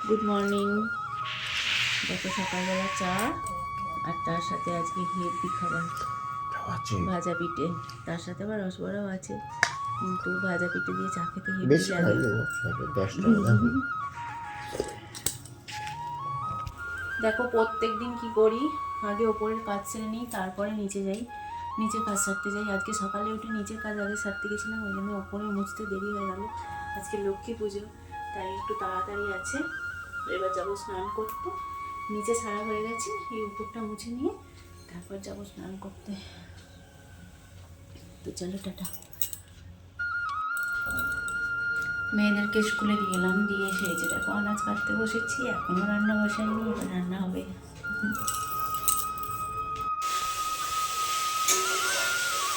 Good morning. দেখো সকালবেলা চা, আর তার সাথে আজকে হেভি খাবার, ভাজা পিঠে। তার সাথে আবার রসবড়াও আছে, কিন্তু ভাজা পিঠে দিয়ে চা খেতে হেভি লাগে। দেখো প্রত্যেক দিন কী করি, আগে ওপরের কাজ সেরে নিই, তারপরে নিচে যাই, নিচে কাজ সারতে যাই। আজকে সকালে উঠে নিচের কাজ আগে সারতে গেছিলাম, ওই জন্য ওপরে মুছতে দেরি হয়ে গেল। আজকে লক্ষ্মী পুজো, তাই একটু তাড়াতাড়ি আছে। এবার যাবো স্নান করতে। নিচে সারা হয়ে গেছে, এই উপরটা মুছে নিয়ে তারপর যাবো স্নান করতে। তো চলো টাটা। মেয়েদেরকে স্কুলে দিয়ে এলাম, দিয়ে এসে এই যে দেখো আনাজ কাটতে বসেছি। এখনও রান্না বসাইনি, এবার রান্না হবে।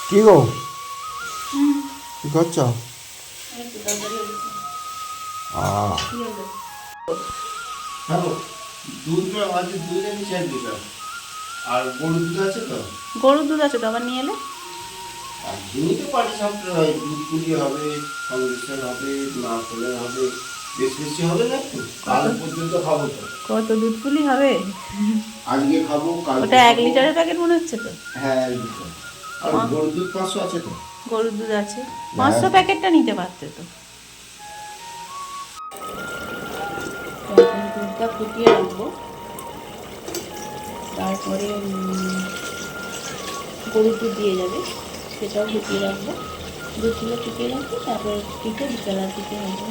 কি গো কি করছ? আর গরুর দুধ আছে তো, আবার নিয়ে এলে। আর দুধ পাটি সাপটা হয়, দুধ পুলি হবে, সংমিশ্রণ হবে, নারকেলের হবে, বেশ বেশি হবে না একটু। কাল পর্যন্ত খাবো তো। কত দুধ পুলি হবে? আজকে খাবো, কাল ওটা 1 লিটারের প্যাকেট মনে হচ্ছে তো। হ্যাঁ 1 লিটার। আর গরুর দুধ 500 আছে তো। গরুর দুধ আছে, 500 প্যাকেটটা নিতে পারতে তো। দুধটা ফুটিয়ে রাখবো, তারপরে গরুর দুধ দিয়ে যাবে, সেটাও ফুটিয়ে রাখবো। দুধগুলো ফুটিয়ে রাখবো, তারপর পিঠে বিকেলার দিকে হবে।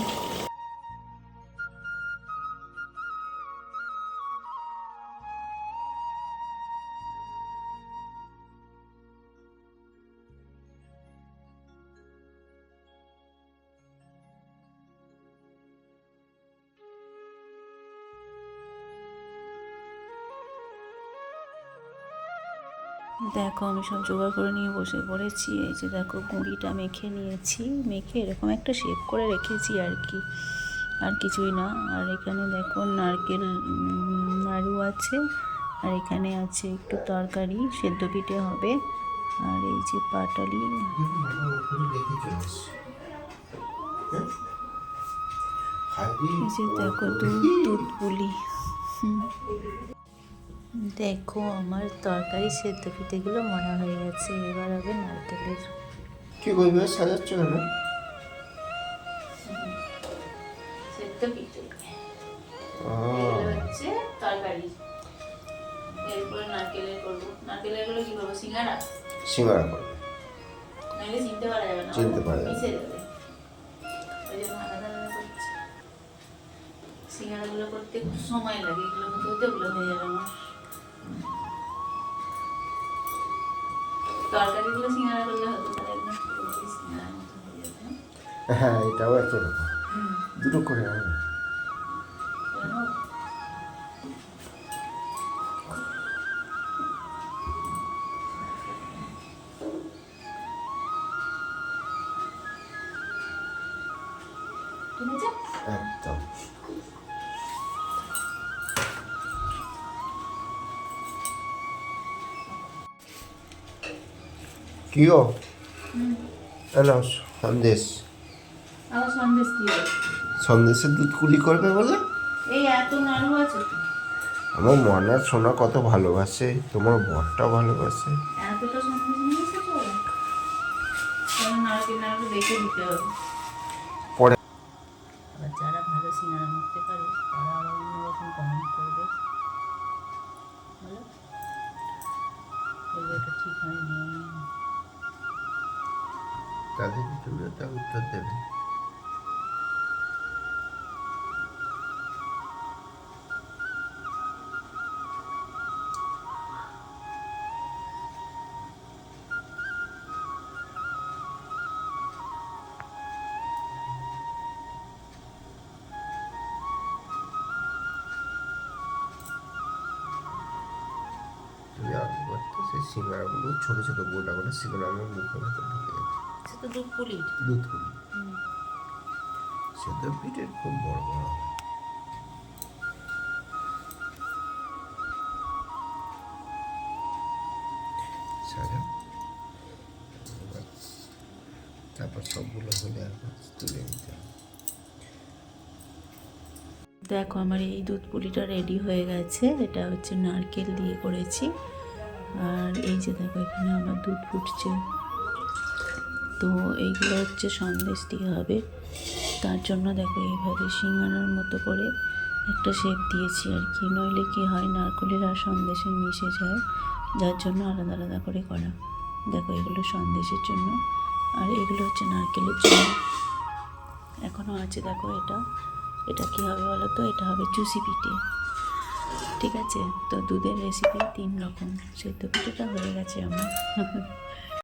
দেখো আমি সব জোগাড় করে নিয়ে বসে পড়েছি। এই যে দেখো গুঁড়িটা মেখে নিয়েছি, মেখে এরকম একটা শেপ করে রেখেছি আর কি, আর কিছুই না। আর এখানে দেখো নারকেল নাড়ু আছে, আর এখানে আছে একটু তরকারি, সেদ্ধ পিঠে হবে। আর এই যে পাটালি, এই যে দেখো দুধ পুলি। দেখো আমার তরকারি সেদ্ধ পিঠেগুলো মনে হয়ে গেছে, এবার হবে নারকেলের। কি করবে, সাজাচ্ছ কেন? সেদ্ধ পিঠে হচ্ছে তরকারি, এরপরে নারকেলের করবো। নারকেলের গুলো কি করবো, সিঙ্গারা? সিঙ্গারা করবে, নাহলে চিনতে পারা যাবে না, চিনতে পারা যাবে। মিশে যাবে, ওই জন্য আলাদা আলাদা করছি। সিঙ্গারাগুলো করতে খুব সময় লাগে, এগুলো মতো হতে ওগুলো হয়ে যাবে আমার। তরকারিগুলো সিঙ্গারা করলে হতো, তাহলে একদম পুরোপুরি সিঙ্গারার মতো হয়ে যাবে। হ্যাঁ এটাও একই রকম, দুটো করে হবে। একদম। কি গো, এলো সন্দেশ। আবার সন্দেশ কি হবে? সন্দেশের দুধ কুলি করবে বলে। এই এত নাড়ু আছে তো। আমার মনার সোনা কত ভালোবাসে, তোমার বরটা ভালোবাসে। এতটা সন্দেশ নিয়ে এসেছো, কারণ নারকেল নাড়ু দেখে দিতে হবে। পরে আবার যারা ভালো সিঙ্গারা মাখতে পারে তারা আবার অন্যরকম কমেন্ট করবে, বলো বলবে এটা ঠিক হয়নি। তাদের জন্য তা উত্তর দেবে। তুমি আগে করতো সেই সিঙ্গারাগুলো ছোটো ছোটো গোটা করে সিঙ্গারা আমার মুখের ভেতর ঢুকে যেত। সে তো দুধ পুলির। দুধ কুলি সেদ্ধ পিঠের খুব বড় বড় হয়। সাজা, তারপর সবগুলো হলে আর তুলে নিতে হবে। দেখো আমার এই দুধ পুলিটা রেডি হয়ে গেছে। এটা হচ্ছে নারকেল দিয়ে করেছি। আর এই যে দেখো এখানে আমার দুধ ফুটছে। তো এইগুলো হচ্ছে সন্দেশ দিয়ে হবে, তার জন্য দেখো এইভাবে সিঙ্গারার মতো করে একটা শেপ দিয়েছি আর কি। নইলে কি হয়, নারকেলের আর সন্দেশের মিশে যায়, যার জন্য আলাদা আলাদা করে করা। দেখো এগুলো সন্দেশের জন্য, আর এগুলো হচ্ছে নারকেলের জন্য। এখনও আছে দেখো। এটা কী হবে বলো তো? এটা হবে চুষি পিঠে। ঠিক আছে, তো দুধের রেসিপি 3 রকম। সেদ্ধ পিঠেটা হয়ে গেছে আমার।